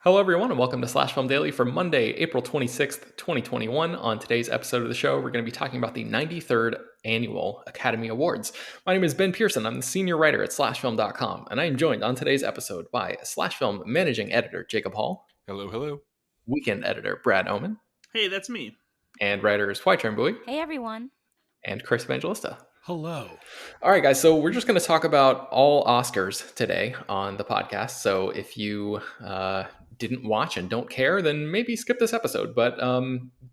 Hello, everyone, and welcome to Slash Film Daily for Monday, April 26th, 2021. On today's episode of the show, we're going to be talking about the 93rd Annual Academy Awards. My name is Ben Pearson. I'm the senior writer at slashfilm.com, and I am joined on today's episode by Slash Film managing editor Jacob Hall, Hello, hello. weekend editor Brad Oman, Hey, that's me. and writers Hoai-Tran Hey, everyone. and Chris Evangelista. Hello. All right, guys. So we're just going to talk about all Oscars today on the podcast. So if you didn't watch and don't care, then maybe skip this episode. But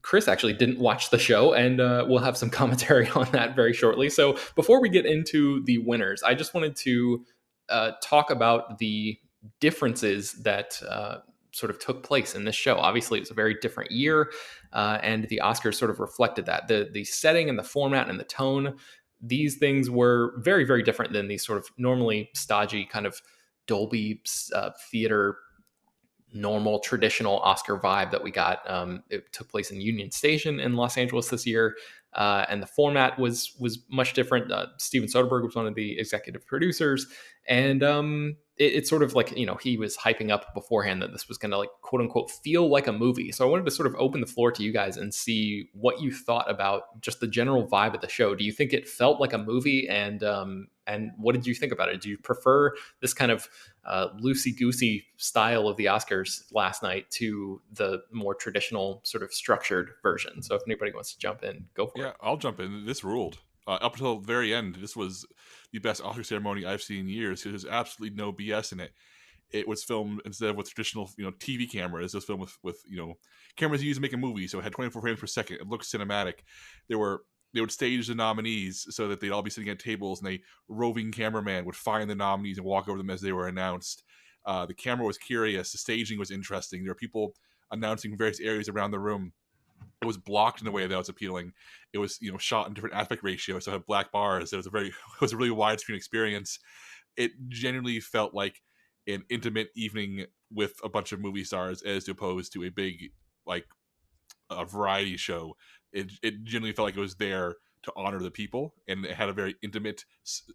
Chris actually didn't watch the show, and we'll have some commentary on that very shortly. So before we get into the winners, I just wanted to talk about the differences that sort of took place in this show. Obviously, it was a very different year, and the Oscars sort of reflected that. The setting and the format and the tone, these things were very, very different than these sort of normally stodgy kind of Dolby theater, normal traditional Oscar vibe that we got. It took place in Union Station in Los Angeles this year, and the format was much different. Steven Soderbergh was one of the executive producers, and it's sort of like, he was hyping up beforehand that this was going to, like, quote unquote, feel like a movie. So I wanted to sort of open the floor to you guys and see what you thought about just the general vibe of the show. Do you think it felt like a movie? And what did you think about it? Do you prefer this kind of loosey-goosey style of the Oscars last night to the more traditional sort of structured version? So if anybody wants to jump in, go for it. Yeah, I'll jump in. This ruled. Up until the very end, this was the best Oscar ceremony I've seen in years. There's absolutely no BS in it. It was filmed, instead of with traditional, TV cameras, it was filmed with cameras used to make a movie. So it had 24 frames per second. It looked cinematic. They would stage the nominees so that they'd all be sitting at tables, and a roving cameraman would find the nominees and walk over them as they were announced. The camera was curious. The staging was interesting. There were people announcing various areas around the room. It was blocked in a way that was appealing. It was, shot in different aspect ratios, so it had black bars. It was a really widescreen experience. It genuinely felt like an intimate evening with a bunch of movie stars, as opposed to a big, like, a variety show. It genuinely felt like it was there to honor the people, and it had a very intimate,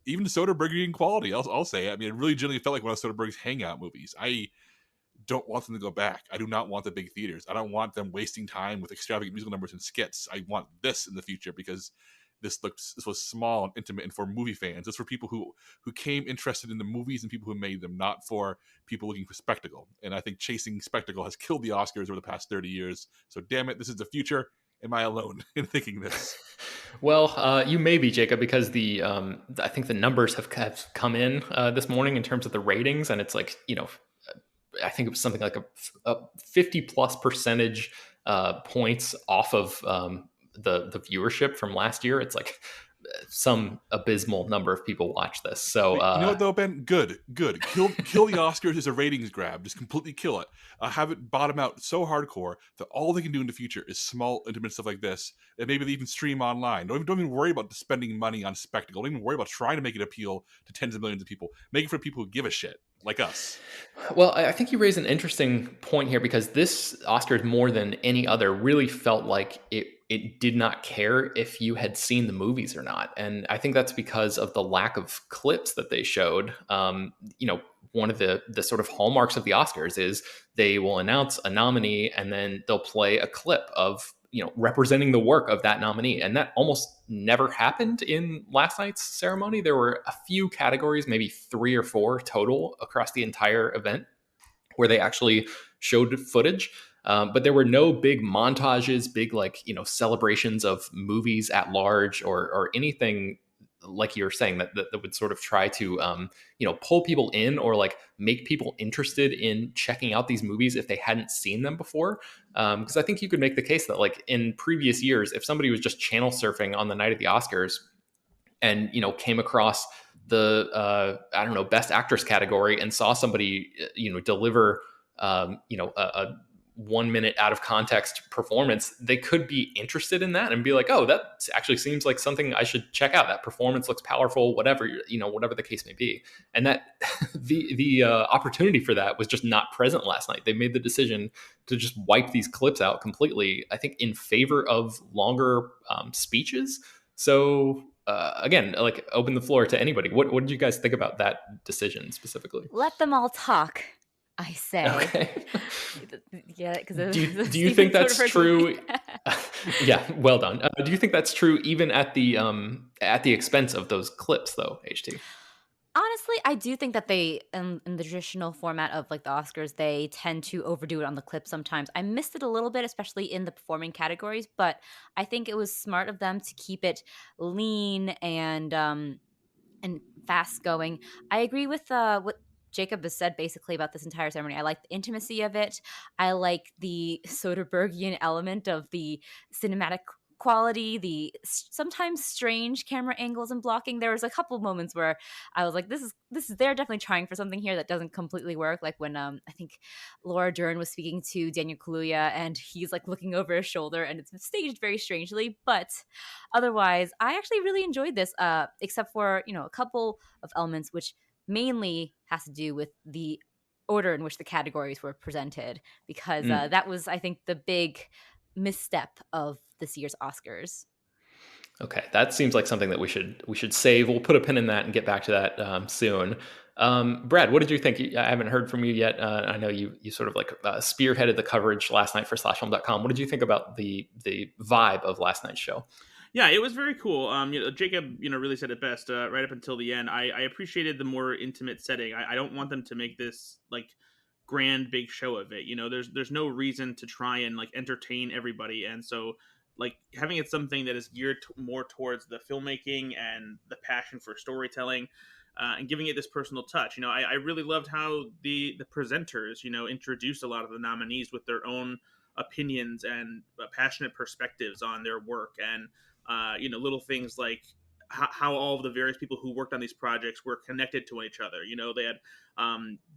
even Soderberghian quality. I'll say. I mean, it really genuinely felt like one of Soderbergh's hangout movies. I don't want them to go back. I do not want the big theaters. I don't want them wasting time with extravagant musical numbers and skits. I want this in the future, because this was small and intimate, and for movie fans. It's for people who came interested in the movies and people who made them, not for people looking for spectacle. And I think chasing spectacle has killed the Oscars over the past 30 years. So damn it, this is the future. Am I alone in thinking this? Well, you may be, Jacob, because I think the numbers have come in this morning in terms of the ratings, and it's like, I think it was something like a 50 plus percentage points off of the viewership from last year. It's like some abysmal number of people watch this. So you know what, though, Ben? Good. Kill the Oscars as a ratings grab. Just completely kill it. Have it bottom out so hardcore that all they can do in the future is small, intimate stuff like this, and maybe they even stream online. Don't even worry about spending money on spectacle. Don't even worry about trying to make it appeal to tens of millions of people. Make it for people who give a shit, like us. Well, I think you raise an interesting point here, because this Oscars, more than any other, really felt like it did not care if you had seen the movies or not. And I think that's because of the lack of clips that they showed. One of the sort of hallmarks of the Oscars is they will announce a nominee, and then they'll play a clip of, representing the work of that nominee. And that almost never happened in last night's ceremony. There were a few categories, maybe 3 or 4 total across the entire event, where they actually showed footage. But there were no big montages, big, celebrations of movies at large, or anything like you're saying that would sort of try to, pull people in, or like make people interested in checking out these movies if they hadn't seen them before. Because I think you could make the case that, like, in previous years, if somebody was just channel surfing on the night of the Oscars and, came across the, best actress category and saw somebody, deliver, a 1 minute out of context performance, they could be interested in that and be like, oh, that actually seems like something I should check out. That performance looks powerful, whatever the case may be. And that the opportunity for that was just not present last night. They made the decision to just wipe these clips out completely, I think, in favor of longer speeches. So again, like, open the floor to anybody. What did you guys think about that decision specifically? Let them all talk. I say. Okay. Yeah, because of Do you Steven think that's Soderbergh's movie. true? Yeah, well done. Do you think that's true even at the expense of those clips though, HT? Honestly, I do think that they, in the traditional format of like the Oscars, they tend to overdo it on the clip sometimes. I missed it a little bit, especially in the performing categories, but I think it was smart of them to keep it lean and fast going. I agree with what Jacob has said basically about this entire ceremony. I like the intimacy of it. I like the Soderberghian element of the cinematic quality, the sometimes strange camera angles and blocking. There was a couple moments where I was like, this is they're definitely trying for something here that doesn't completely work. Like when I think Laura Dern was speaking to Daniel Kaluuya and he's like looking over his shoulder and it's staged very strangely, but otherwise, I actually really enjoyed this, except for, a couple of elements, which mainly has to do with the order in which the categories were presented, because Mm. that was, I think, the big misstep of this year's Oscars. Okay, that seems like something that we should save. We'll put a pin in that and get back to that soon. Brad, what did you think? I haven't heard from you yet. I know you sort of like spearheaded the coverage last night for slashfilm.com. What did you think about the vibe of last night's show? Yeah, it was very cool. Jacob, really said it best right up until the end. I appreciated the more intimate setting. I don't want them to make this like grand big show of it. There's no reason to try and like entertain everybody, and so like having it something that is geared more towards the filmmaking and the passion for storytelling. And giving it this personal touch. I really loved how the presenters, introduced a lot of the nominees with their own opinions and passionate perspectives on their work, and little things like how all of the various people who worked on these projects were connected to each other. They had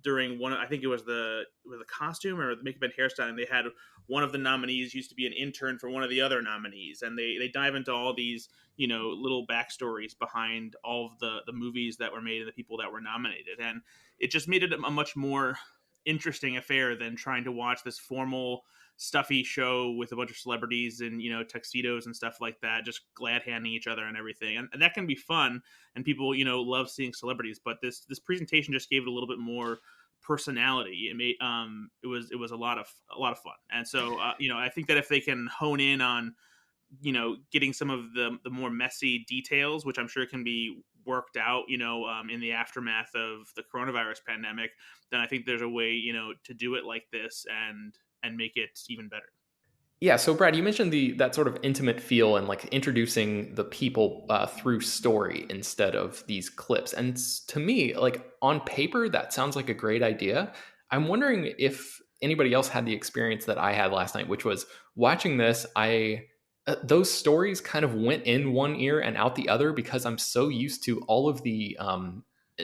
during one, I think it was the costume or the makeup and hairstyling, they had one of the nominees used to be an intern for one of the other nominees, and they dive into all these little backstories behind all of the movies that were made and the people that were nominated, and it just made it a much more interesting affair than trying to watch this formal stuffy show with a bunch of celebrities and tuxedos and stuff like that, just glad handing each other and everything, and that can be fun, and people love seeing celebrities, but this presentation just gave it a little bit more personality. It made it was a lot of fun, and so I think that if they can hone in on getting some of the more messy details, which I'm sure can be worked out in the aftermath of the coronavirus pandemic, then I think there's a way to do it like this and make it even better. Yeah, so Brad, you mentioned that sort of intimate feel and like introducing the people through story instead of these clips. And to me, like on paper, that sounds like a great idea. I'm wondering if anybody else had the experience that I had last night, which was watching this. Those stories kind of went in one ear and out the other because I'm so used to all of the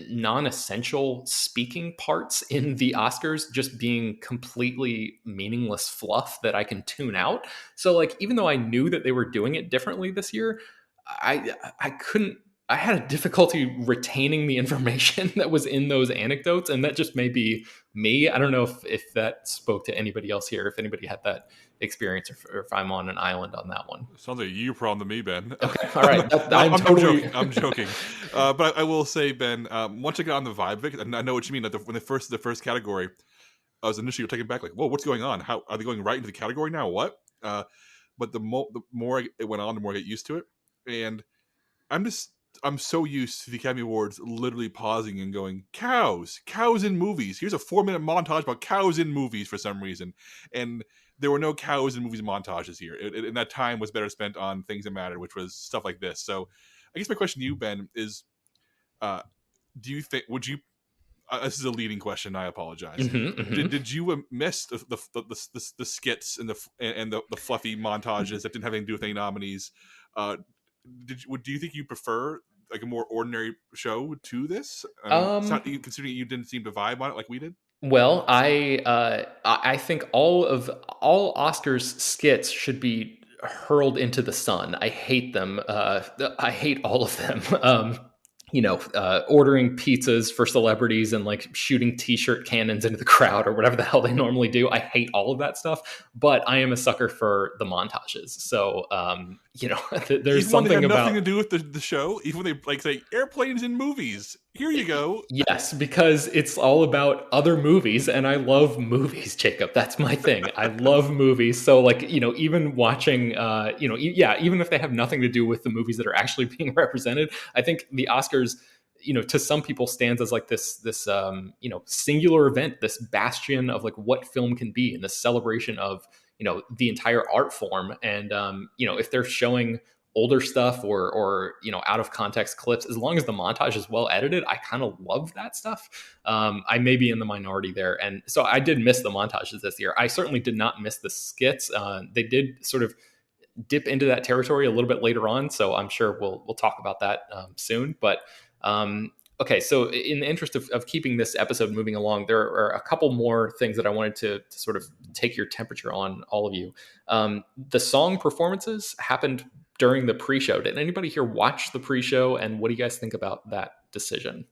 non-essential speaking parts in the Oscars just being completely meaningless fluff that I can tune out. So like even though I knew that they were doing it differently this year, I couldn't I had a difficulty retaining the information that was in those anecdotes, and that just may be me. I don't know if that spoke to anybody else here, if anybody had that experience, or if I'm on an island on that one. Sounds like you problem to me, Ben. Okay, all right. I'm totally joking. I'm joking. But I will say, Ben, once I got on the vibe of it, and I know what you mean. Like when the first category, I was initially taken back, like, "Whoa, what's going on? How are they going right into the category now? What?" But the more it went on, the more I get used to it, and I'm so used to the Academy Awards literally pausing and going, cows in movies. Here's a 4-minute montage about cows in movies for some reason. And there were no cows in movies montages here. And that time was better spent on things that mattered, which was stuff like this. So I guess my question to you, Ben, is do you think, would you, this is a leading question, I apologize. Mm-hmm, mm-hmm. Did you miss the skits and the fluffy montages that didn't have anything to do with any nominees? Do you think you prefer like a more ordinary show to this? I mean, it's not, considering you didn't seem to vibe on it like we did. Well, I think all Oscars skits should be hurled into the sun. I hate them. I hate all of them. Ordering pizzas for celebrities and like shooting t-shirt cannons into the crowd or whatever the hell they normally do. I hate all of that stuff, but I am a sucker for the montages. So, there's even something when they have about nothing to do with the show. Even when they like say airplanes in movies, Here you go. Yes, because it's all about other movies, and I love movies, Jacob. That's my thing. I love movies. So, like, even watching, yeah, even if they have nothing to do with the movies that are actually being represented, I think the Oscars, to some people stands as like this singular event, this bastion of like what film can be, and this celebration of the entire art form. And if they're showing older stuff or out of context clips, as long as the montage is well edited, I kind of love that stuff. I may be in the minority there, and so I did miss the montages this year. I certainly did not miss the skits. They did sort of dip into that territory a little bit later on, so I'm sure we'll talk about that soon. But okay, so in the interest of keeping this episode moving along, there are a couple more things that I wanted to sort of take your temperature on, all of you. The song performances happened during the pre-show. Did anybody here watch the pre-show, and what do you guys think about that decision?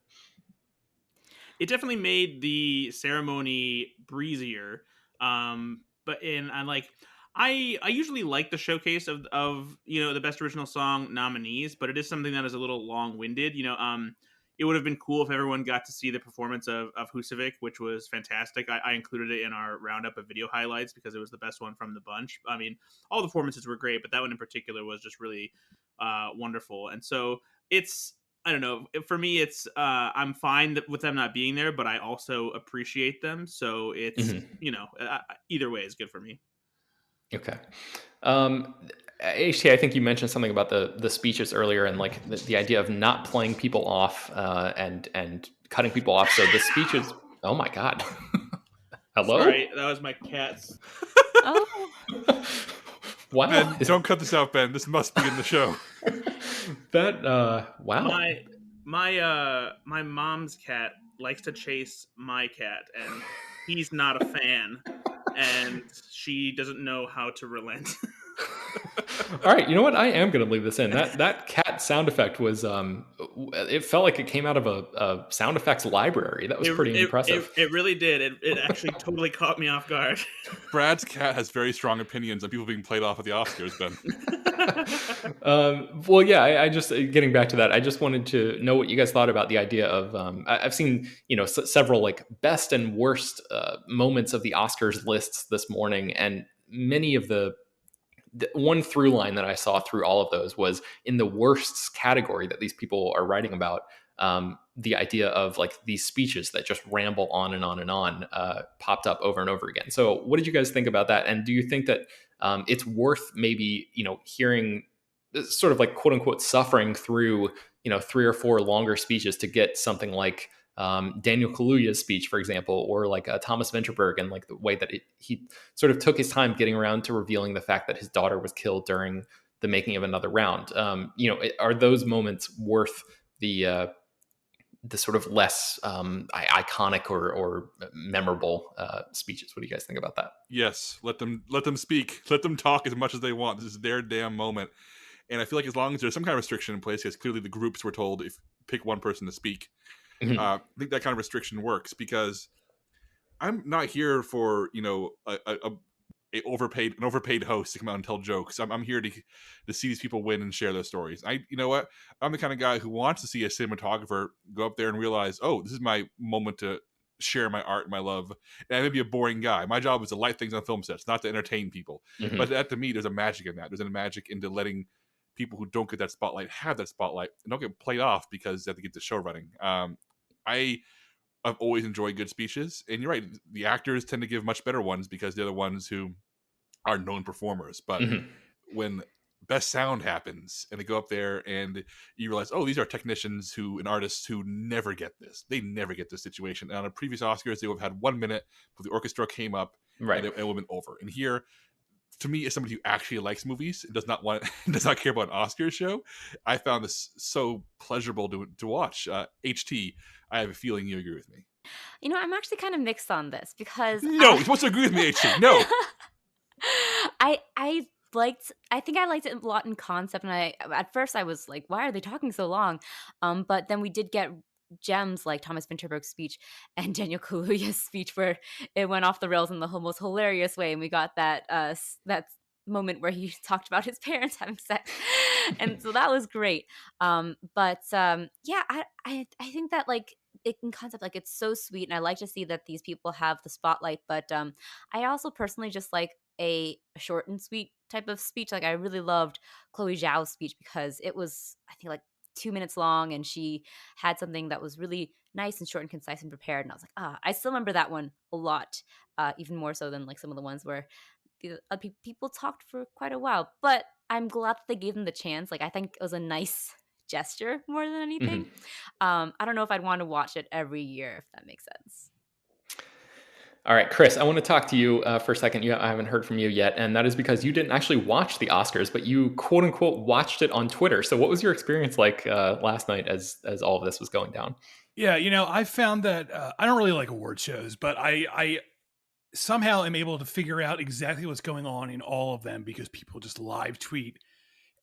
It definitely made the ceremony breezier. I usually like the showcase of the best original song nominees, but it is something that is a little long-winded. It would have been cool if everyone got to see the performance of Husavik, which was fantastic. I included it in our roundup of video highlights because it was the best one from the bunch. I mean, all the performances were great, but that one in particular was just really wonderful. And so I don't know. For me, it's I'm fine with them not being there, but I also appreciate them. So it's either way is good for me. Okay. HT, I think you mentioned something about the speeches earlier, and like the idea of not playing people off and cutting people off. So the speeches. Oh my God. Hello. Sorry, that was my cats. Oh. Wow. Ben, don't cut this out, Ben. This must be in the show. That wow. My mom's cat likes to chase my cat, and he's not a fan, and she doesn't know how to relent. All right, you know what? I am going to leave this in. That cat sound effect was it felt like it came out of a sound effects library. That was pretty impressive. It really did. It actually totally caught me off guard. Brad's cat has very strong opinions on people being played off at the Oscars, Ben. Well, yeah, I just getting back to that. I just wanted to know what you guys thought about the idea of. I've seen several like best and worst moments of the Oscars lists this morning, and many of the one through line that I saw through all of those was in the worsts category that these people are writing about. The idea of like these speeches that just ramble on and on and on popped up over and over again. So what did you guys think about that? And do you think that it's worth maybe, hearing sort of like quote unquote suffering through, 3 or 4 longer speeches to get something like Daniel Kaluuya's speech, for example, or like Thomas Vinterberg, and like the way that he sort of took his time getting around to revealing the fact that his daughter was killed during the making of Another Round. Are those moments worth the sort of less iconic or memorable speeches? What do you guys think about that? Yes, let them speak. Let them talk as much as they want. This is their damn moment. And I feel like as long as there's some kind of restriction in place, because clearly the groups were told if pick one person to speak. I think that kind of restriction works, because I'm not here for an overpaid host to come out and tell jokes. I'm here to see these people win and share their stories. You know what? I'm the kind of guy who wants to see a cinematographer go up there and realize, oh, this is my moment to share my art and my love. And I may be a boring guy. My job is to light things on film sets, not to entertain people. But that, to me, there's a magic in that. There's a magic into letting people who don't get that spotlight have that spotlight and don't get played off because they have to get the show running. I've always enjoyed good speeches, and you're right, the actors tend to give much better ones because they're the ones who are known performers. But when best sound happens and they go up there and you realize, oh, these are technicians and artists who never get this. They never get this situation. And on a previous Oscars, they would have had 1 minute before the orchestra came up, and it would have been over. And here, to me, as somebody who actually likes movies and does not care about an Oscars show, I found this so pleasurable to watch. HT, I have a feeling you agree with me. I'm actually kind of mixed on this because you're supposed to agree with me, HT. No. I think I liked it a lot in concept, and at first I was like, why are they talking so long? But then we did get gems like Thomas Vinterberg's speech and Daniel Kaluuya's speech, where it went off the rails in the most hilarious way, and we got that moment where he talked about his parents having sex. And so that was great. Yeah, I think that like it in concept, like it's so sweet, and I like to see that these people have the spotlight. But I also personally just like a short and sweet type of speech. Like I really loved Chloe Zhao's speech because it was, I think, like 2 minutes long, and she had something that was really nice and short and concise and prepared. And I was like, I still remember that one a lot, even more so than like some of the ones where people talked for quite a while. But I'm glad that they gave them the chance. Like I think it was a nice gesture more than anything. Mhm. I don't know if I'd want to watch it every year, if that makes sense. All right, Chris, I want to talk to you for a second. I haven't heard from you yet, and that is because you didn't actually watch the Oscars, but you quote unquote watched it on Twitter. So, what was your experience like last night as all of this was going down? Yeah, I found that I don't really like award shows, but I somehow am able to figure out exactly what's going on in all of them because people just live tweet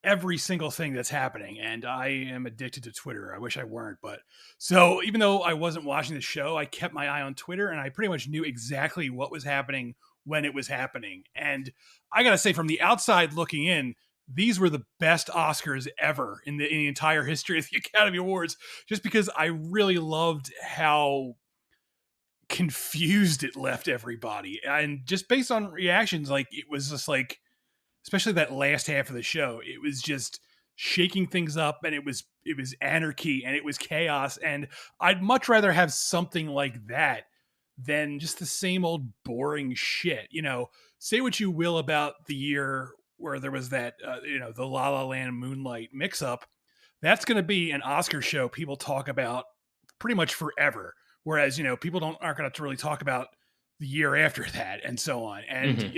every single thing that's happening, and I am addicted to Twitter. I wish I weren't, but so even though I wasn't watching the show, I kept my eye on Twitter, and I pretty much knew exactly what was happening when it was happening. And I gotta say, from the outside looking in, these were the best Oscars ever in the entire history of the Academy Awards, just because I really loved how confused it left everybody. And just based on reactions, like it was just like, especially that last half of the show, it was just shaking things up, and it was anarchy, and it was chaos. And I'd much rather have something like that than just the same old boring shit. Say what you will about the year where there was that the La La Land Moonlight mix up. That's going to be an Oscar show people talk about pretty much forever, whereas people aren't going to really talk about the year after that and so on. And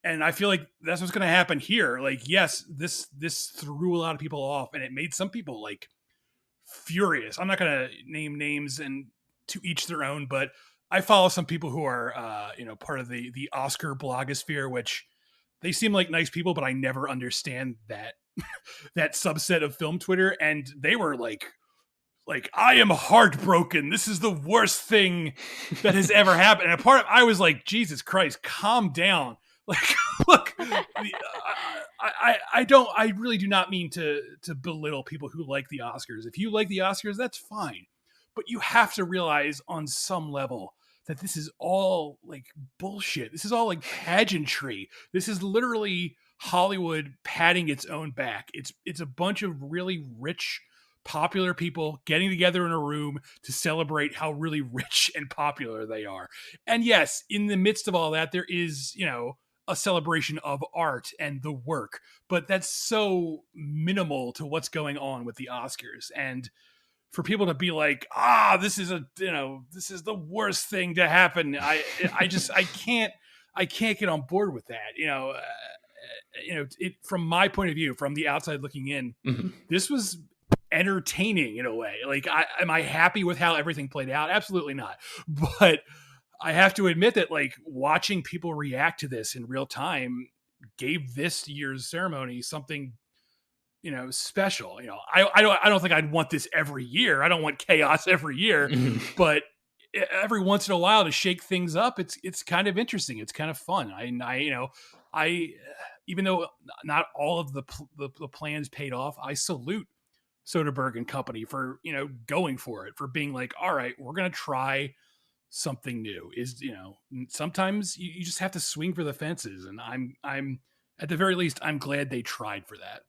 and I feel like that's what's going to happen here. Like, yes, this threw a lot of people off, and it made some people like furious. I'm not going to name names, and to each their own, but I follow some people who are part of the Oscar blogosphere, which they seem like nice people, but I never understand that that subset of film Twitter. And they were like, I am heartbroken. This is the worst thing that has ever happened. And I was like, Jesus Christ, calm down. Like, look, I really do not mean to belittle people who like the Oscars. If you like the Oscars, that's fine. But you have to realize on some level that this is all like bullshit. This is all like pageantry. This is literally Hollywood patting its own back. It's a bunch of really rich, popular people getting together in a room to celebrate how really rich and popular they are. And yes, in the midst of all that, there is, a celebration of art and the work, but that's so minimal to what's going on with the Oscars. And for people to be like, this is the worst thing to happen. I can't get on board with that. It from my point of view, from the outside looking in, this was entertaining in a way. Like, am I happy with how everything played out? Absolutely not. But I have to admit that, like, watching people react to this in real time gave this year's ceremony something, special. I don't think I'd want this every year. I don't want chaos every year, but every once in a while to shake things up, it's kind of interesting. It's kind of fun. I even though not all of the plans paid off, I salute Soderbergh and company for going for it, for being like, all right, we're gonna try something new. Sometimes you just have to swing for the fences, and I'm at the very least, I'm glad they tried for that.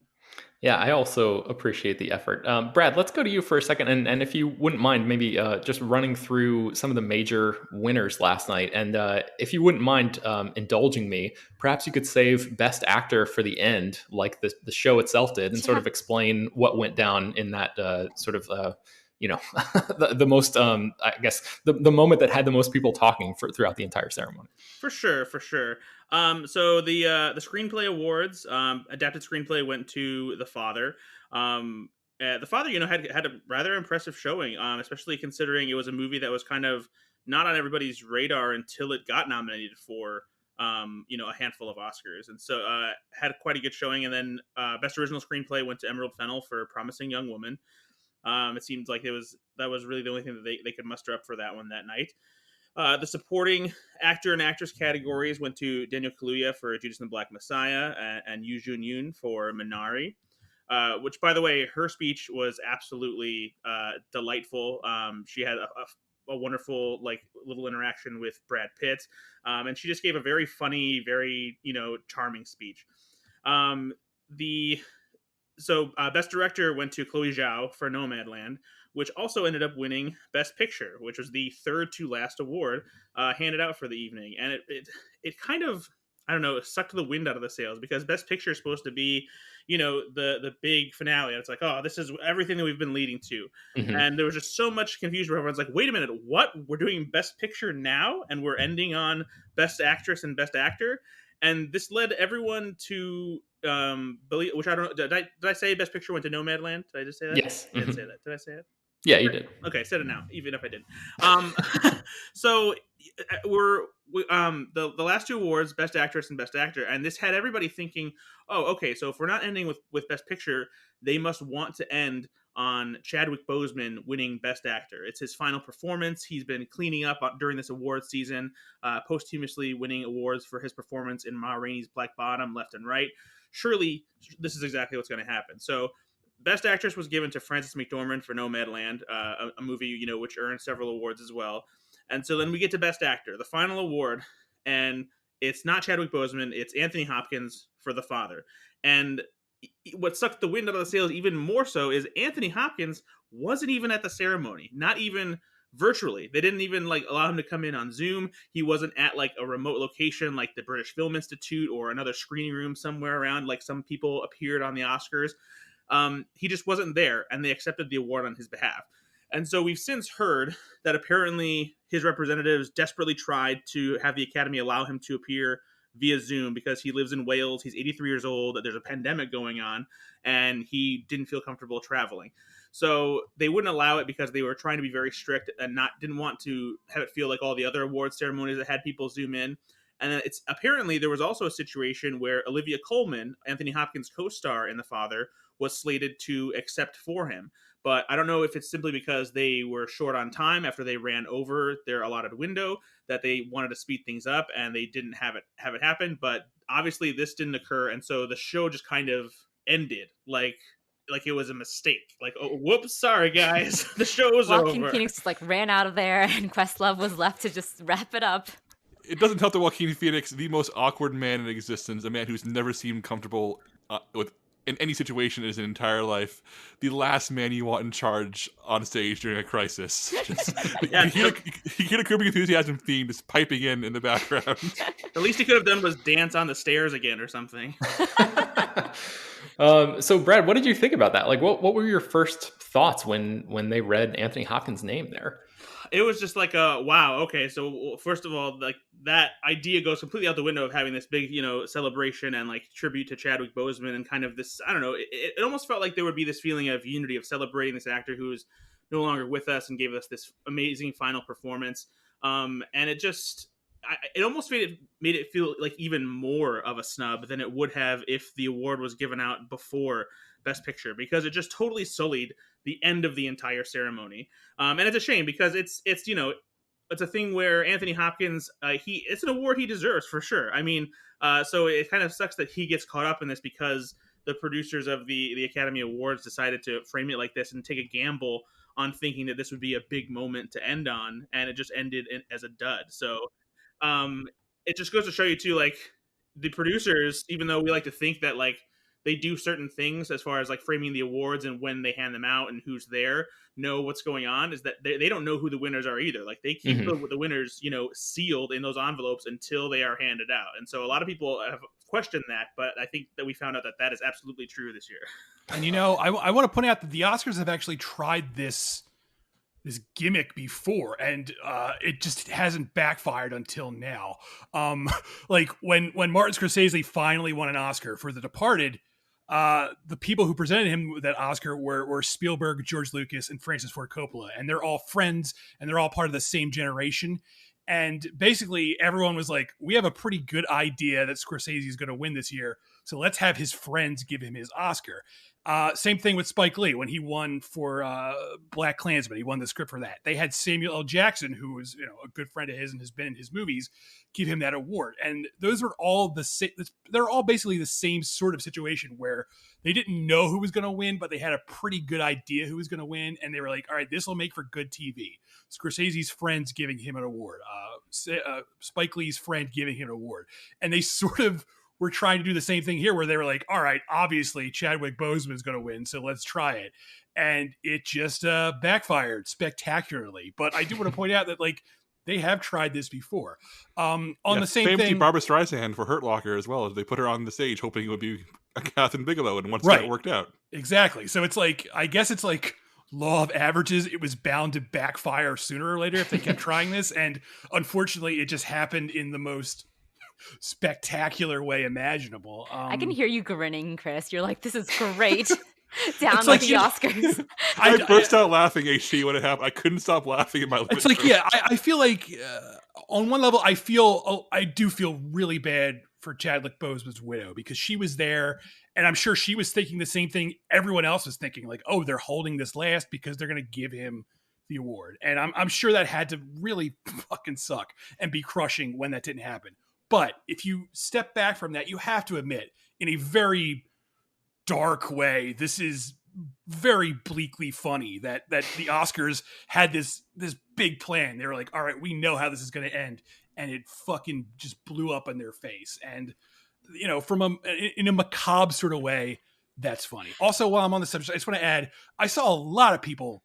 Yeah, I also appreciate the effort. Brad, let's go to you for a second. And if you wouldn't mind, maybe just running through some of the major winners last night. And if you wouldn't mind indulging me, perhaps you could save Best Actor for the end, like the show itself did, and sort of explain what went down in that the most, I guess, the moment that had the most people talking throughout the entire ceremony. For sure. So the Screenplay Awards, adapted screenplay went to The Father. The Father, had a rather impressive showing, especially considering it was a movie that was kind of not on everybody's radar until it got nominated for, a handful of Oscars. And so had quite a good showing. And then Best Original Screenplay went to Emerald Fennell for Promising Young Woman. It seems like that was really the only thing that they could muster up for that one that night. The supporting actor and actress categories went to Daniel Kaluuya for Judas and the Black Messiah and Yu Jun Yoon for Minari. which, by the way, her speech was absolutely delightful. She had a wonderful like little interaction with Brad Pitt, and she just gave a very funny, very charming speech. The Best Director went to Chloe Zhao for Nomadland, which also ended up winning Best Picture, which was the third to last award handed out for the evening. And it kind of, I don't know, sucked the wind out of the sails, because Best Picture is supposed to be, the big finale. And it's like, oh, this is everything that we've been leading to. Mhm. And there was just so much confusion where everyone's like, wait a minute, what? We're doing Best Picture now? And we're ending on Best Actress and Best Actor? And this led everyone to believe, which I don't know. Did I say Best Picture went to Nomadland? Did I just say that? Yes. I didn't Mhm. say that. Did I say it? Yeah, you did. Okay, I said it now, even if I didn't. So the last two awards, Best Actress and Best Actor, and this had everybody thinking, oh, okay, so if we're not ending with Best Picture, they must want to end on Chadwick Boseman winning Best Actor. It's his final performance. He's been cleaning up during this awards season, posthumously winning awards for his performance in Ma Rainey's Black Bottom, left and right. Surely this is exactly what's going to happen. So Best Actress was given to Frances McDormand for Nomadland, a movie which earned several awards as well. And so then we get to Best Actor, the final award, and it's not Chadwick Boseman, it's Anthony Hopkins for The Father. And what sucked the wind out of the sails even more so is Anthony Hopkins wasn't even at the ceremony, not even virtually. They didn't even allow him to come in on Zoom. He wasn't at a remote location like the British Film Institute or another screening room somewhere around like some people appeared on the Oscars. He just wasn't there, and they accepted the award on his behalf. And so we've since heard that apparently his representatives desperately tried to have the Academy allow him to appear via Zoom because he lives in Wales. He's 83 years old. There's a pandemic going on, and he didn't feel comfortable traveling. So they wouldn't allow it because they were trying to be very strict and didn't want to have it feel like all the other award ceremonies that had people Zoom in. And then it's apparently there was also a situation where Olivia Colman, Anthony Hopkins' co-star in The Father, was slated to accept for him. But I don't know if it's simply because they were short on time after they ran over their allotted window that they wanted to speed things up and they didn't have it happen. But obviously this didn't occur, and so the show just kind of ended like it was a mistake. Like, oh, whoops, sorry guys, the show's Joaquin over. Phoenix ran out of there, and Questlove was left to just wrap it up. It doesn't help that Joaquin Phoenix, the most awkward man in existence, a man who's never seemed comfortable in any situation in his entire life, the last man you want in charge on stage during a crisis. Yeah, you hear the Curbing Enthusiasm theme just piping in the background. The least he could have done was dance on the stairs again or something. So Brad, what did you think about that? Like, what were your first thoughts when they read Anthony Hopkins' name there? It was just like wow, okay, so first of all, like that idea goes completely out the window of having this big celebration and like tribute to Chadwick Boseman, and kind of this, I don't know, it almost felt like there would be this feeling of unity, of celebrating this actor who's no longer with us and gave us this amazing final performance, and it just it almost made it feel like even more of a snub than it would have if the award was given out before Best Picture, because it just totally sullied the end of the entire ceremony. And it's a shame because it's a thing where Anthony Hopkins, it's an award he deserves for sure. I mean, so it kind of sucks that he gets caught up in this because the producers of the Academy Awards decided to frame it like this and take a gamble on thinking that this would be a big moment to end on, and it just ended as a dud. So it just goes to show you too, like the producers, even though we like to think that like they do certain things as far as like framing the awards and when they hand them out and who's there, know what's going on, is that they don't know who the winners are either. Like they keep the winners, sealed in those envelopes until they are handed out. And so a lot of people have questioned that, but I think that we found out that is absolutely true this year. And I want to point out that the Oscars have actually tried this gimmick before, and it just hasn't backfired until now. Like when Martin Scorsese finally won an Oscar for The Departed, the people who presented him that Oscar were Spielberg, George Lucas, and Francis Ford Coppola, and they're all friends, and they're all part of the same generation. And basically, everyone was like, we have a pretty good idea that Scorsese is going to win this year, so let's have his friends give him his Oscar. Same thing with Spike Lee when he won for Black Klansman. He won the script for that. They had Samuel L. Jackson, who was a good friend of his and has been in his movies, give him that award. And those are all they're all basically the same sort of situation where they didn't know who was going to win, but they had a pretty good idea who was going to win, and they were like, all right, this will make for good TV. Scorsese's friends giving him an award, Spike Lee's friend giving him an award, and they sort of were trying to do the same thing here, where they were like, all right, obviously Chadwick Boseman is going to win, so let's try it. And it just backfired spectacularly. But I do want to point out that, like, they have tried this before. On the same thing, Barbara Streisand for Hurt Locker as well. They put her on the stage hoping it would be a Catherine Bigelow, and once that worked out. Exactly. So it's like, I guess it's like law of averages. It was bound to backfire sooner or later if they kept trying this. And unfortunately, it just happened in the most spectacular way imaginable. I can hear you grinning, Chris. You're like, this is great. Down like the Oscars. I burst out laughing, HT, when it happened. I couldn't stop laughing in my living It's like, room. yeah, I feel like on one level, I do feel really bad for Chadwick Boseman's widow, because she was there, and I'm sure she was thinking the same thing everyone else was thinking, like, oh, they're holding this last because they're going to give him the award. And I'm sure that had to really fucking suck and be crushing when that didn't happen. But if you step back from that, you have to admit, in a very dark way, this is very bleakly funny that the Oscars had this big plan. They were like, all right, we know how this is going to end, and it fucking just blew up in their face. And in a macabre sort of way, that's funny. Also, while I'm on the subject, I just want to add, I saw a lot of people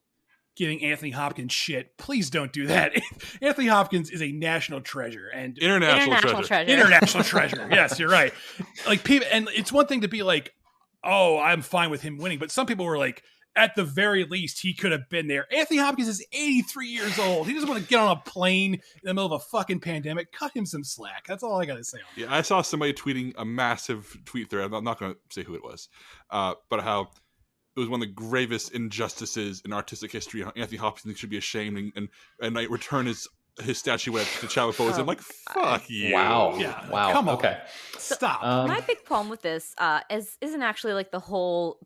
giving Anthony Hopkins shit. Please don't do that. Anthony Hopkins is a national treasure and international treasure. International treasure. Yes, you're right. Like, people, and it's one thing to be like, oh, I'm fine with him winning, but some people were like, at the very least, he could have been there. Anthony Hopkins is 83 years old. He doesn't want to get on a plane in the middle of a fucking pandemic. Cut him some slack. That's all I got to say on that. Yeah, I saw somebody tweeting a massive tweet thread. I'm not going to say who it was, but how it was one of the gravest injustices in artistic history. Anthony Hopkins should be ashamed and like return his statuette to Chadwick Boseman. I'm like, fuck you. Wow. Yeah. Wow. Come on. Okay. Stop. My big problem with this isn't actually like the whole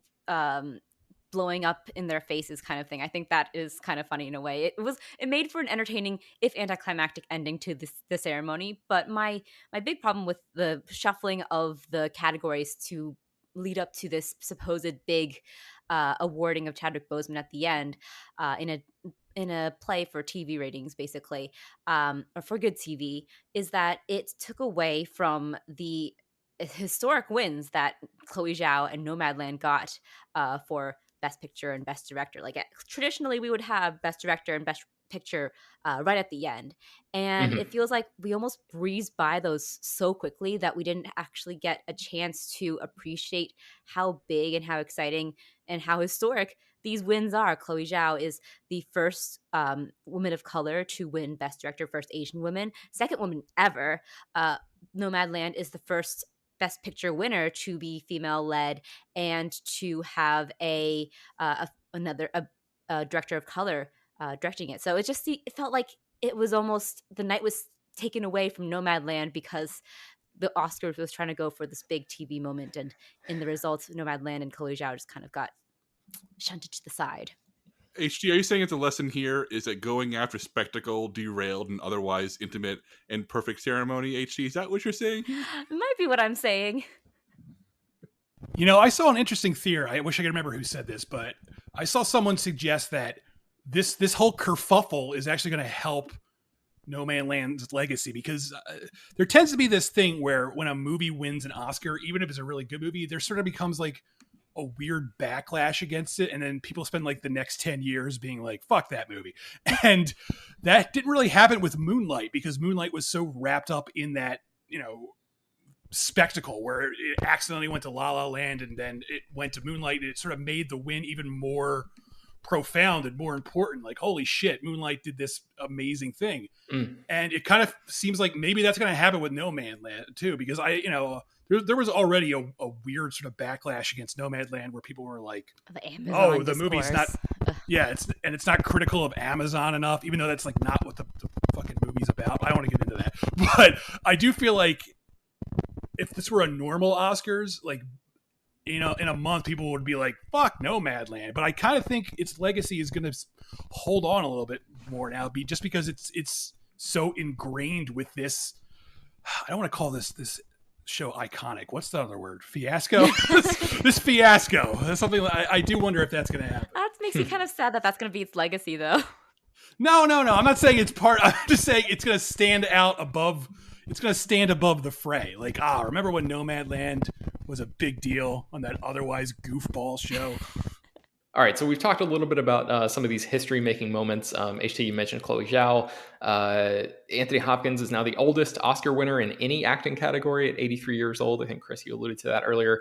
blowing up in their faces kind of thing. I think that is kind of funny in a way. It made for an entertaining, if anticlimactic, ending to the ceremony. But my big problem with the shuffling of the categories to lead up to this supposed big awarding of Chadwick Boseman at the end in a play for TV ratings, basically, or for good TV, is that it took away from the historic wins that Chloe Zhao and Nomadland got for Best Picture and Best Director. Like, traditionally, we would have Best Director and Best Picture right at the end. And it feels like we almost breezed by those so quickly that we didn't actually get a chance to appreciate how big and how exciting and how historic these wins are. Chloe Zhao is the first woman of color to win Best Director, first Asian woman, second woman ever. Nomadland is the first Best Picture winner to be female-led and to have another director of color directing it. So it felt like it was almost, the night was taken away from Nomadland because the Oscars was trying to go for this big TV moment, and in the results, Nomadland and Chloe Zhao just kind of got shunted to the side. HG, are you saying it's a lesson here is that going after spectacle derailed an otherwise intimate and perfect ceremony? HG, is that what you're saying? It might be what I'm saying. I saw an interesting theory. I wish I could remember who said this, but I saw someone suggest that this whole kerfuffle is actually going to help Nomadland's legacy, because there tends to be this thing where when a movie wins an Oscar, even if it's a really good movie, there sort of becomes like a weird backlash against it, and then people spend like the next 10 years being like, fuck that movie. And that didn't really happen with Moonlight, because Moonlight was so wrapped up in that, spectacle where it accidentally went to La La Land and then it went to Moonlight, and it sort of made the win even more profound and more important. Like, holy shit, Moonlight did this amazing thing. And it kind of seems like maybe that's going to happen with Nomadland too, because there was already a weird sort of backlash against Nomadland where people were like, the the movie's not, it's not critical of Amazon enough, even though that's like not what the fucking movie's about. I don't want to get into that, but I do feel like if this were a normal Oscars, like in a month, people would be like, "Fuck Nomadland," but I kind of think its legacy is going to hold on a little bit more now, just because it's so ingrained with this. I don't want to call this show iconic. What's the other word? Fiasco. This fiasco. That's something I do wonder if that's going to happen. That makes me kind of sad that that's going to be its legacy, though. No. I'm not saying it's part. I'm just saying it's going to stand out above. It's going to stand above the fray. Like, remember when Nomadland was a big deal on that otherwise goofball show? All right, so we've talked a little bit about some of these history-making moments. HT, you mentioned Chloe Zhao. Anthony Hopkins is now the oldest Oscar winner in any acting category at 83 years old. I think, Chris, you alluded to that earlier.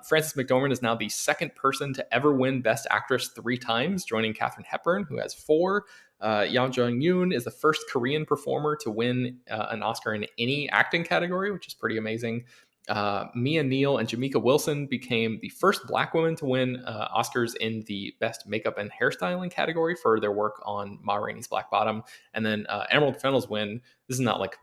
Frances McDormand is now the second person to ever win Best Actress 3 times, joining Katharine Hepburn, who has 4. Yang Jung-yoon is the first Korean performer to win an Oscar in any acting category, which is pretty amazing. Mia Neal and Jamaica Wilson became the first Black women to win Oscars in the Best Makeup and Hairstyling category for their work on Ma Rainey's Black Bottom. And then Emerald Fennell's win. This is not like,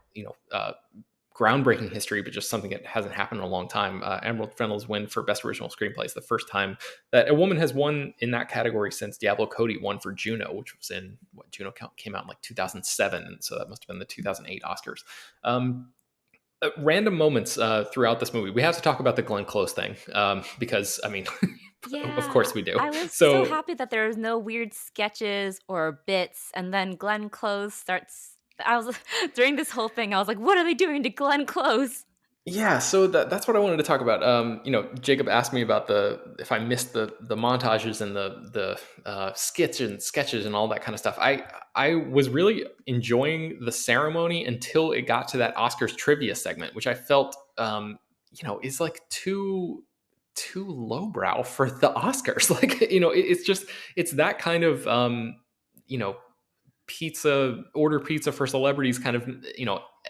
groundbreaking history, but just something that hasn't happened in a long time. Emerald Fennell's win for Best Original Screenplay is the first time that a woman has won in that category since Diablo Cody won for Juno, which was in Juno came out in like 2007. And so that must have been the 2008 Oscars. Random moments throughout this movie. We have to talk about the Glenn Close thing because, I mean, Yeah, of course we do. I was so happy that there was no weird sketches or bits, and then Glenn Close starts. I was during this whole thing, I was like, "What are they doing to Glenn Close?" Yeah, so that's what I wanted to talk about. Jacob asked me about if I missed the montages and the sketches and all that kind of stuff. I was really enjoying the ceremony until it got to that Oscars trivia segment, which I felt is like too lowbrow for the Oscars. Like, it's that kind of order pizza for celebrities kind of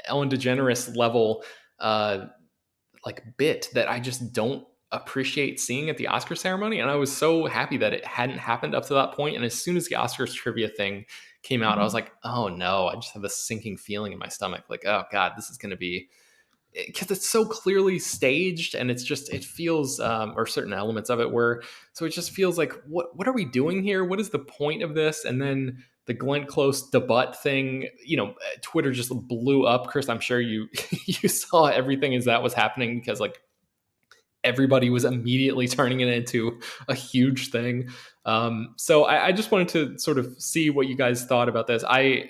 Ellen DeGeneres level like bit that I just don't appreciate seeing at the Oscar ceremony. And I was so happy that it hadn't happened up to that point. And as soon as the Oscars trivia thing came out, I was like, oh no, I just have a sinking feeling in my stomach. Like, oh God, this is going to be, because it's so clearly staged, and it feels, or certain elements of it were, so it just feels like, what are we doing here? What is the point of this? And then the Glenn Close debut thing, Twitter just blew up. Chris, I'm sure you you saw everything as that was happening, because like everybody was immediately turning it into a huge thing. So I just wanted to sort of see what you guys thought about this. I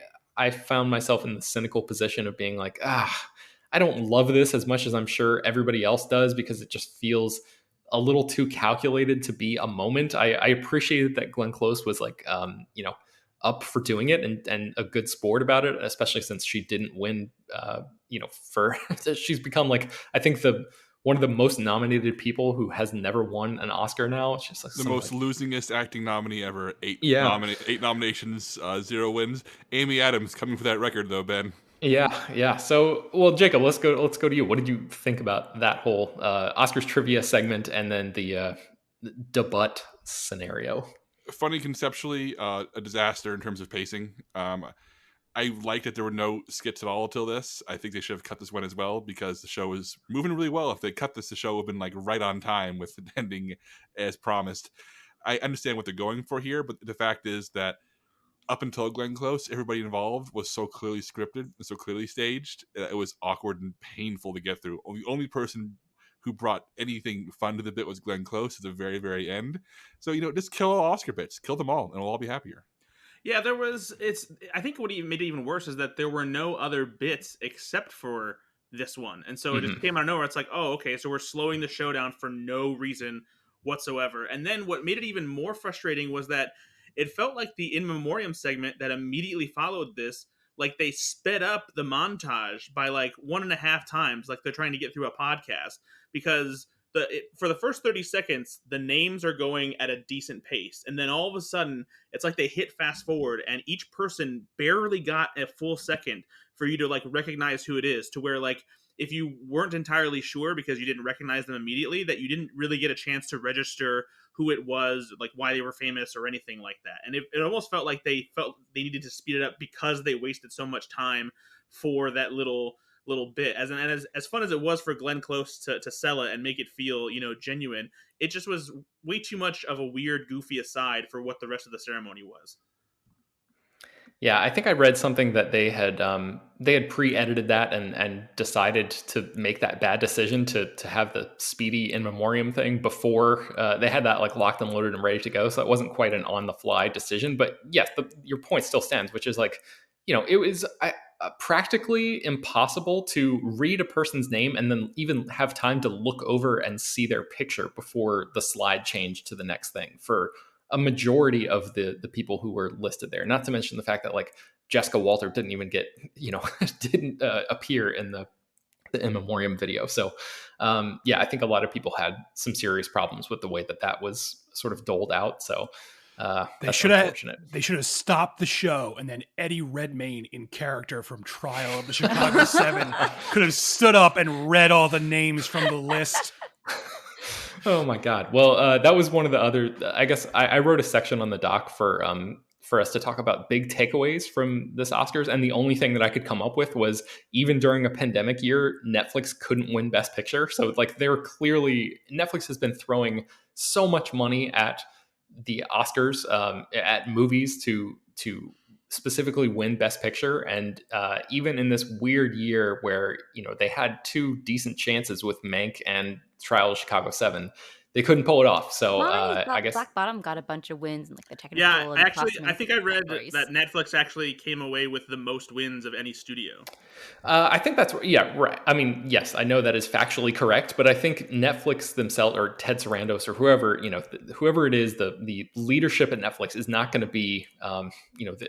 found myself in the cynical position of being like, I don't love this as much as I'm sure everybody else does, because it just feels a little too calculated to be a moment. I appreciated that Glenn Close was like, up for doing it and a good sport about it, especially since she didn't win, she's become like, I think one of the most nominated people who has never won an Oscar now. It's just like the most losingest acting nominee ever. 8 nominations, 0 wins. Amy Adams coming for that record though, Ben. Yeah. So, well, Jacob, let's go to you. What did you think about that whole Oscars trivia segment and then the debut scenario? Funny conceptually, a disaster in terms of pacing. I liked that there were no skits at all until this. I think they should have cut this one as well, because the show was moving really well. If they cut this, the show would have been like right on time with the ending as promised. I understand what they're going for here, but the fact is that up until Glenn Close, everybody involved was so clearly scripted and so clearly staged. It was awkward and painful to get through. The only person who brought anything fun to the bit was Glenn Close at the very, very end. So, just kill all Oscar bits. Kill them all, and we'll all be happier. Yeah, I think what made it even worse is that there were no other bits except for this one. And so it just came out of nowhere. It's like, oh, okay, so we're slowing the show down for no reason whatsoever. And then what made it even more frustrating was that it felt like the in memoriam segment that immediately followed this, like they sped up the montage by like 1.5 times, like they're trying to get through a podcast, because for the first 30 seconds, the names are going at a decent pace. And then all of a sudden, it's like they hit fast forward, and each person barely got a full second for you to like recognize who it is, to where like if you weren't entirely sure because you didn't recognize them immediately, that you didn't really get a chance to register who it was, like why they were famous or anything like that. And it almost felt like they needed to speed it up because they wasted so much time for that little little bit. As fun as it was for Glenn Close to sell it and make it feel, genuine, it just was way too much of a weird, goofy aside for what the rest of the ceremony was. Yeah, I think I read something that they had pre-edited that and decided to make that bad decision to have the speedy in memoriam thing before they had that like locked and loaded and ready to go. So it wasn't quite an on the fly decision. But yes, your point still stands, which is like, it was practically impossible to read a person's name and then even have time to look over and see their picture before the slide changed to the next thing for a majority of the people who were listed there. Not to mention the fact that like Jessica Walter didn't even get, didn't appear in the in memoriam video. So yeah, I think a lot of people had some serious problems with the way that was sort of doled out. So they should have stopped the show, and then Eddie Redmayne in character from Trial of the Chicago 7 could have stood up and read all the names from the list. Oh my God. Well, that was one of the other, I guess I wrote a section on the doc for us to talk about big takeaways from this Oscars. And the only thing that I could come up with was even during a pandemic year, Netflix couldn't win Best Picture. So like Netflix has been throwing so much money at the Oscars, at movies to specifically win Best Picture. And even in this weird year where, they had two decent chances with Mank and Trial of Chicago 7, they couldn't pull it off. So I guess Black Bottom got a bunch of wins in like the technical. Yeah, and actually, I think I read categories. that Netflix actually came away with the most wins of any studio. I think that's right. I mean, yes, I know that is factually correct, but I think Netflix themselves or Ted Sarandos or whoever, whoever it is, the leadership at Netflix is not going to be,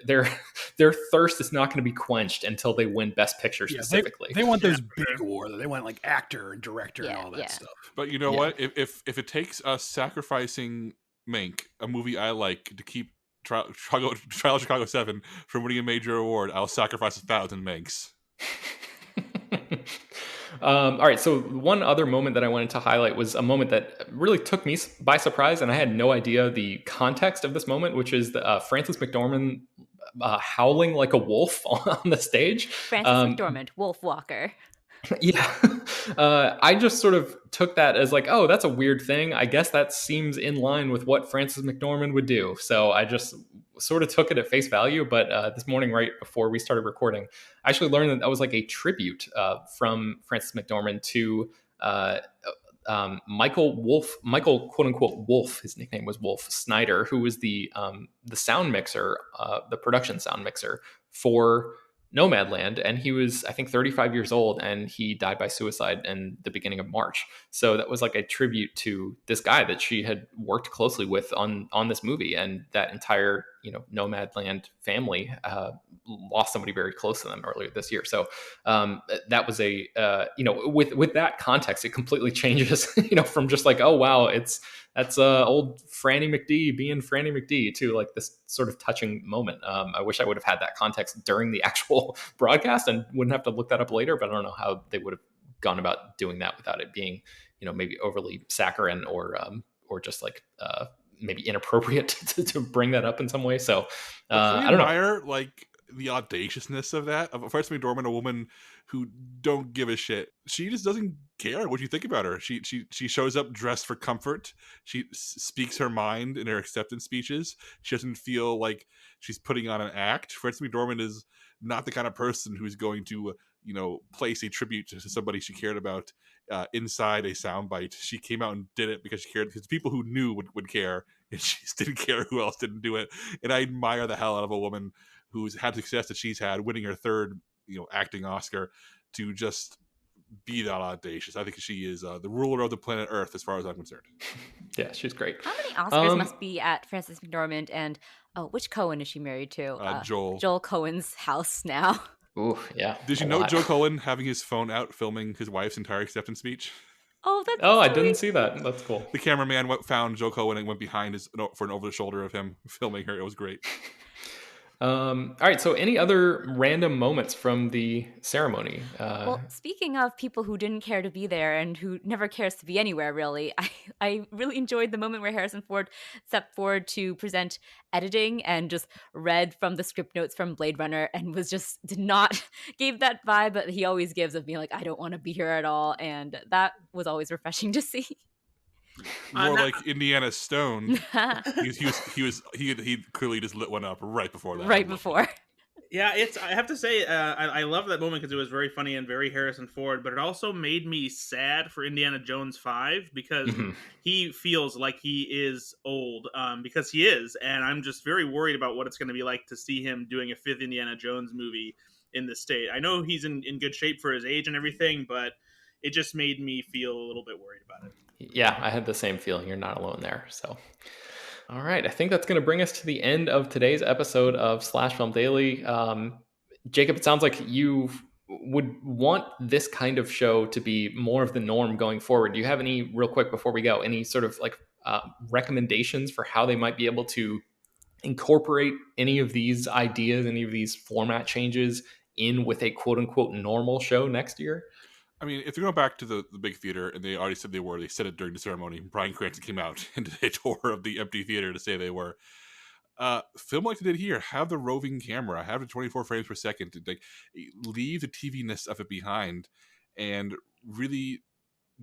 their thirst is not going to be quenched until they win Best Picture specifically. They want those big awards. They want like actor and director and all that stuff. But you know what? If it takes us sacrificing Mank, a movie I like, to keep Trial of Chicago 7 from winning a major award, I'll sacrifice 1,000 Manks. All right, so one other moment that I wanted to highlight was a moment that really took me by surprise, and I had no idea the context of this moment, which is Frances McDormand howling like a wolf on the stage. Frances McDormand, Wolf Walker. Yeah. I just sort of took that as like, oh, that's a weird thing. I guess that seems in line with what Frances McDormand would do. So I just sort of took it at face value. But this morning, right before we started recording, I actually learned that was like a tribute from Frances McDormand to Michael quote unquote Wolf, his nickname was Wolf Snyder, who was the sound mixer, the production sound mixer for Nomadland, and he was, I think, 35 years old, and he died by suicide in the beginning of March. So that was like a tribute to this guy that she had worked closely with on this movie, and that entire Nomadland family lost somebody very close to them earlier this year. So that was a with that context, it completely changes from just like, oh wow, that's old Franny McD being Franny McD to like this sort of touching moment. I wish I would have had that context during the actual broadcast and wouldn't have to look that up later, but I don't know how they would have gone about doing that without it being, maybe overly saccharine or just like maybe inappropriate to bring that up in some way. So I don't know. Like the audaciousness of that, of Frances McDormand, a woman who don't give a shit. She just doesn't care what you think about her. She shows up dressed for comfort. She speaks her mind in her acceptance speeches. She doesn't feel like she's putting on an act. Frances McDormand is not the kind of person who's going to place a tribute to somebody she cared about inside a soundbite. She came out and did it because she cared, because people who knew would care, and she just didn't care who else didn't do it. And I admire the hell out of a woman who's had success that she's had, winning her third acting Oscar, to just be that audacious. I think she is the ruler of the planet Earth as far as I'm concerned. Yeah, she's great. How many Oscars must be at Frances McDormand, and which Cohen is she married to? Joel Cohen's house now. Ooh, yeah. Did you know Joe Cohen having his phone out filming his wife's entire acceptance speech? Oh, that's I didn't see that. That's cool. The cameraman found Joe Cohen and went behind for an over the shoulder of him filming her. It was great. All right. So, any other random moments from the ceremony? Well, speaking of people who didn't care to be there and who never cares to be anywhere, really, I really enjoyed the moment where Harrison Ford stepped forward to present editing and just read from the script notes from Blade Runner and did not gave that vibe that he always gives of being like, I don't want to be here at all. And that was always refreshing to see. More like Indiana Stone. He clearly just lit one up right before that. Right before. Yeah, I have to say, I love that moment because it was very funny and very Harrison Ford, but it also made me sad for Indiana Jones 5 because he feels like he is old, because he is, and I'm just very worried about what it's going to be like to see him doing a fifth Indiana Jones movie in this state. I know he's in good shape for his age and everything, but it just made me feel a little bit worried about it. Yeah, I had the same feeling. You're not alone there. So, all right. I think that's going to bring us to the end of today's episode of Slash Film Daily. Jacob, it sounds like you would want this kind of show to be more of the norm going forward. Do you have any, real quick before we go, any sort of like recommendations for how they might be able to incorporate any of these ideas, any of these format changes in with a quote unquote normal show next year? I mean, if you go back to the big theater, and they already said they said it during the ceremony. Bryan Cranston came out and did a tour of the empty theater to say they were. Film like they did here, have the roving camera, have the 24 frames per second, to leave the TV-ness of it behind, and really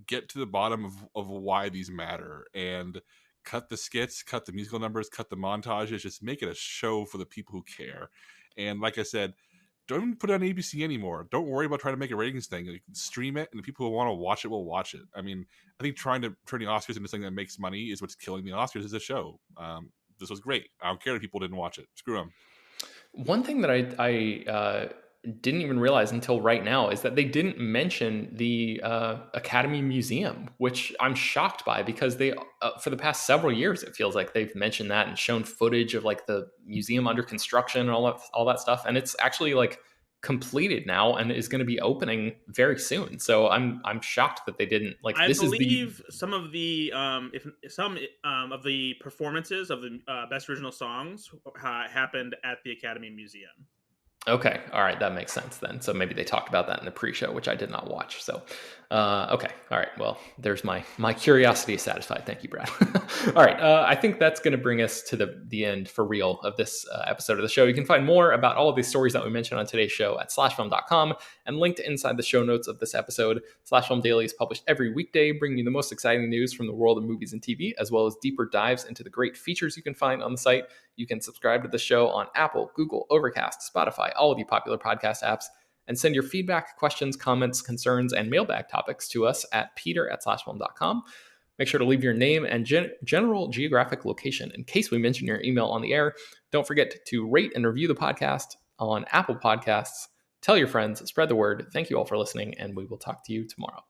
get to the bottom of why these matter, and cut the skits, cut the musical numbers, cut the montages, just make it a show for the people who care. And like I said, don't even put it on ABC anymore. Don't worry about trying to make a ratings thing. Like, stream it, and the people who want to watch it will watch it. I mean, I think trying to turn the Oscars into something that makes money is what's killing the Oscars as a show. This was great. I don't care if people didn't watch it. Screw them. One thing that I didn't even realize until right now is that they didn't mention the Academy Museum, which I'm shocked by, because they for the past several years it feels like they've mentioned that and shown footage of like the museum under construction and all that stuff, and it's actually like completed now and is going to be opening very soon. So I'm shocked that they didn't like. I this believe some of the of the performances of the best original songs happened at the Academy Museum. Okay. All right. That makes sense then. So maybe they talked about that in the pre-show, which I did not watch. So, okay. All right. Well, there's my curiosity is satisfied. Thank you, Brad. All right. I think that's going to bring us to the end for real of this episode of the show. You can find more about all of these stories that we mentioned on today's show at slashfilm.com and linked inside the show notes of this episode. Slash Film Daily is published every weekday, bringing you the most exciting news from the world of movies and TV, as well as deeper dives into the great features you can find on the site. You can subscribe to the show on Apple, Google, Overcast, Spotify, all of the popular podcast apps, and send your feedback, questions, comments, concerns, and mailbag topics to us at peter@slashfilm.com. Make sure to leave your name and general geographic location in case we mention your email on the air. Don't forget to rate and review the podcast on Apple Podcasts. Tell your friends, spread the word. Thank you all for listening, and we will talk to you tomorrow.